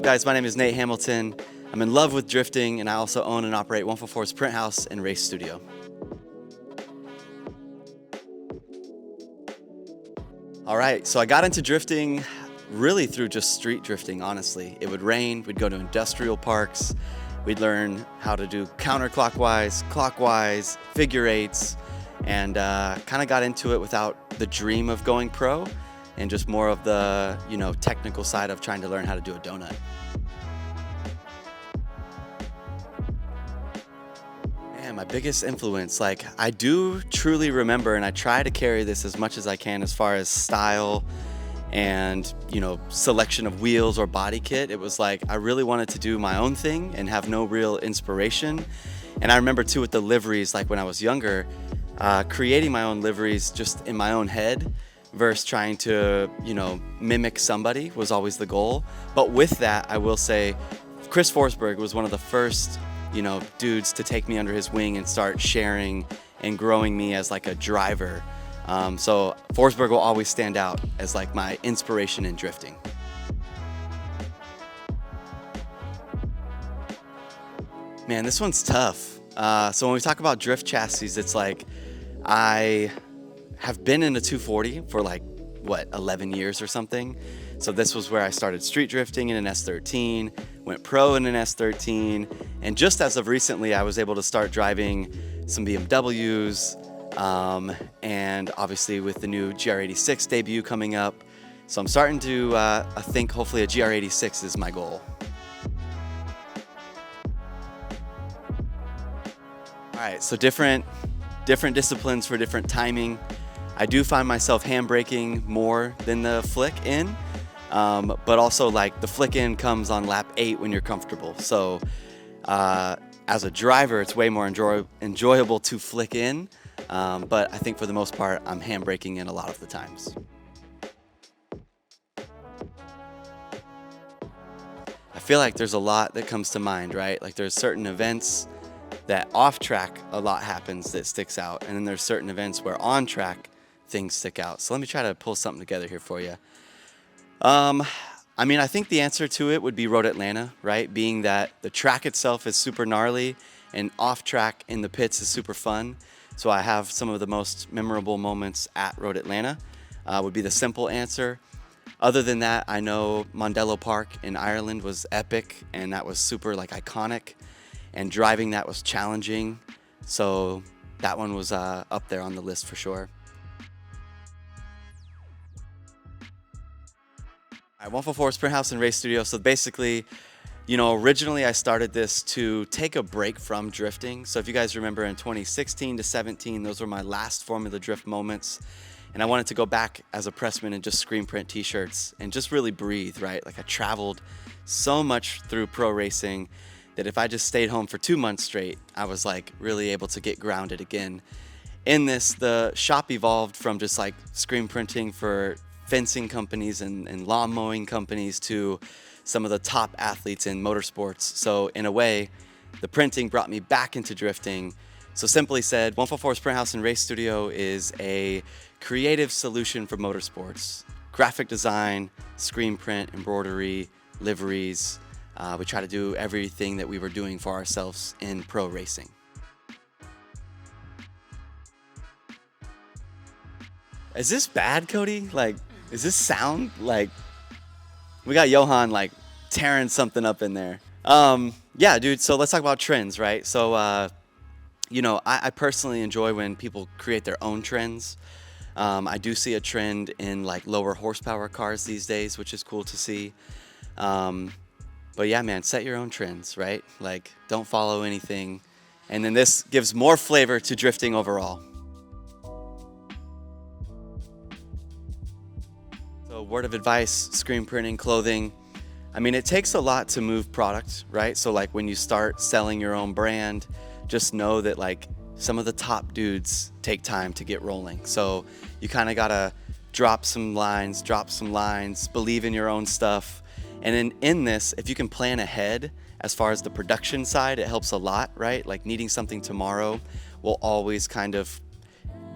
guys? My name is Nate Hamilton. I'm in love with drifting, and I also own and operate 144's print house and race studio. All right, so I got into drifting really through just street drifting, honestly. It would rain, we'd go to industrial parks, we'd learn how to do counterclockwise, clockwise, figure eights, and kind of got into it without the dream of going pro and just more of the, technical side of trying to learn how to do a donut. Man, my biggest influence, I do truly remember, and I try to carry this as much as I can as far as style and, selection of wheels or body kit. It was I really wanted to do my own thing and have no real inspiration. And I remember too with the liveries, when I was younger, creating my own liveries just in my own head versus trying to, mimic somebody was always the goal. But with that, I will say Chris Forsberg was one of the first, dudes to take me under his wing and start sharing and growing me as a driver. So Forsberg will always stand out as my inspiration in drifting. Man, this one's tough. So when we talk about drift chassis, it's I have been in a 240 for 11 years or something. So this was where I started street drifting in an S13, went pro in an S13, and just as of recently, I was able to start driving some BMWs, and obviously with the new GR86 debut coming up. So I'm starting to I think hopefully a GR86 is my goal. All right, so different disciplines for different timing. I do find myself handbraking more than the flick in, but also the flick in comes on lap 8 when you're comfortable. So as a driver, it's way more enjoyable to flick in, but I think for the most part, I'm handbraking in a lot of the times. I feel like there's a lot that comes to mind, right? There's certain events that off track a lot happens that sticks out, and then there's certain events where on track things stick out. So let me try to pull something together here for you. I think the answer to it would be Road Atlanta, right? Being that the track itself is super gnarly and off track in the pits is super fun. So I have some of the most memorable moments at Road Atlanta, would be the simple answer. Other than that, I know Mondello Park in Ireland was epic, and that was super iconic. And driving that was challenging, so that one was up there on the list for sure. All right, 144's print house and race studio. So basically, originally I started this to take a break from drifting. So if you guys remember in 2016 to 17, those were my last Formula Drift moments. And I wanted to go back as a pressman and just screen print t-shirts and just really breathe, right? I traveled so much through pro racing that if I just stayed home for 2 months straight, I was really able to get grounded again. In this, the shop evolved from just screen printing for fencing companies and lawn mowing companies to some of the top athletes in motorsports. So in a way, the printing brought me back into drifting. So simply said, 144's Print House and Race Studio is a creative solution for motorsports. Graphic design, screen print, embroidery, liveries. We try to do everything that we were doing for ourselves in pro racing. Is this bad, Cody? Is this sound we got Johan tearing something up in there? Yeah, dude. So let's talk about trends, right? So, I personally enjoy when people create their own trends. I do see a trend in lower horsepower cars these days, which is cool to see. But yeah, man, set your own trends, right? Don't follow anything. And then this gives more flavor to drifting overall. So word of advice, screen printing, clothing. It takes a lot to move product, right? So when you start selling your own brand, just know that some of the top dudes take time to get rolling. So you kind of gotta drop some lines, believe in your own stuff. And then in this, if you can plan ahead as far as the production side, it helps a lot, right? Needing something tomorrow will always kind of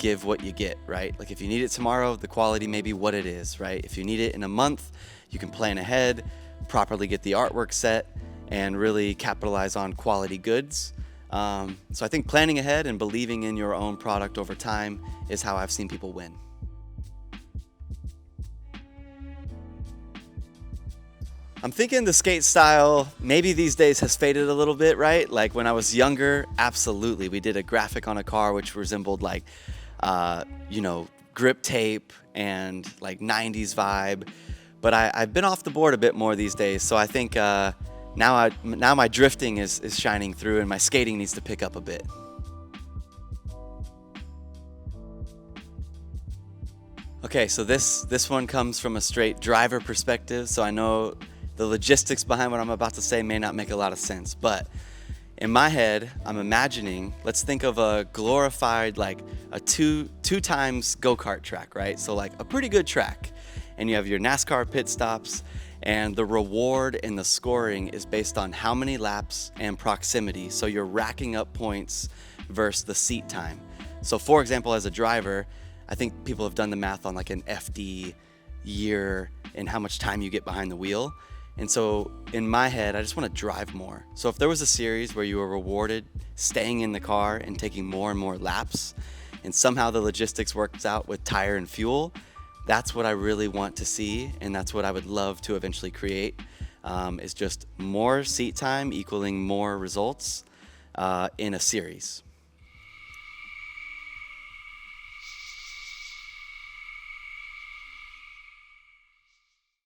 give what you get, right? If you need it tomorrow, the quality may be what it is, right? If you need it in a month, you can plan ahead, properly get the artwork set and really capitalize on quality goods. So I think planning ahead and believing in your own product over time is how I've seen people win. I'm thinking the skate style maybe these days has faded a little bit, right? Like when I was younger, absolutely. We did a graphic on a car which resembled like, grip tape and like 90s vibe. But I've been off the board a bit more these days. So I think now my drifting is shining through and my skating needs to pick up a bit. Okay, so this one comes from a straight driver perspective, so I know the logistics behind what I'm about to say may not make a lot of sense, but in my head, I'm imagining, let's think of a glorified, like a two times go-kart track, right? So like a pretty good track, and you have your NASCAR pit stops, and the reward and the scoring is based on how many laps and proximity, so you're racking up points versus the seat time. So for example, as a driver, I think people have done the math on like an FD year and how much time you get behind the wheel. And so in my head, I just want to drive more. So if there was a series where you were rewarded staying in the car and taking more and more laps, and somehow the logistics works out with tire and fuel, that's what I really want to see, and that's what I would love to eventually create, is just more seat time equaling more results in a series.